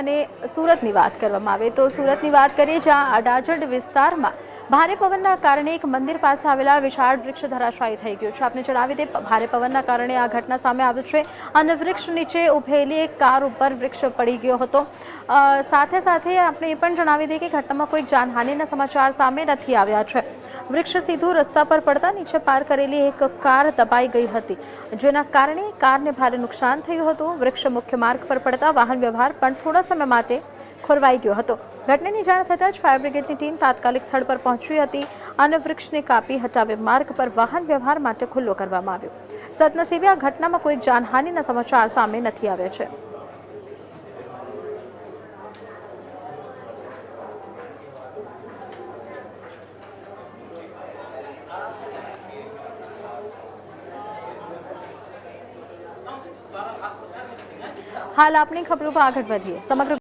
અને સુરતની વાત કરવામાં આવે તો સુરતની વાત કરીએ, જ્યાં અડાજણ વિસ્તારમાં ભારે પવનના કારણે એક મંદિર પાસે આવેલા વિશાળ વૃક્ષ ધરાશાયી થઈ ગયું છે। આપને જણાવી દે, ભારે પવનના કારણે આ ઘટના સામે આવી છે અને વૃક્ષ નીચે ઉભેલી એક કાર ઉપર વૃક્ષ પડી ગયો હતો। સાથે સાથે આપણે એ પણ જણાવી દઈએ કે ઘટનામાં કોઈ જાનહાનિના સમાચાર સામે નથી આવ્યા છે। વૃક્ષ સીધું રસ્તા પર પડતા નીચે પાર કરેલી એક કાર દબાઈ ગઈ હતી, જેના કારણે કારને ભારે નુકસાન થયું હતું। વૃક્ષ મુખ્ય માર્ગ પર પડતા વાહન વ્યવહાર પણ થોડા સમય માટે ખોરવાઈ ગયો હતો। ઘટનાની જાણ થતાં જ ફાયર બ્રિગેડની ટીમ તાત્કાલિક સ્થળ પર પહોંચી હતી અને વૃક્ષને કાપી હટાવી માર્ગ પર વાહન વ્યવહાર માટે ખુલ્લો કરવામાં આવ્યો। સદનસીબે આ ઘટનામાં કોઈ જાનહાનિના સમાચાર સામે નથી આવ્યા છે। हाल आपनी खबरों पर आगे बढ़िए। समग्र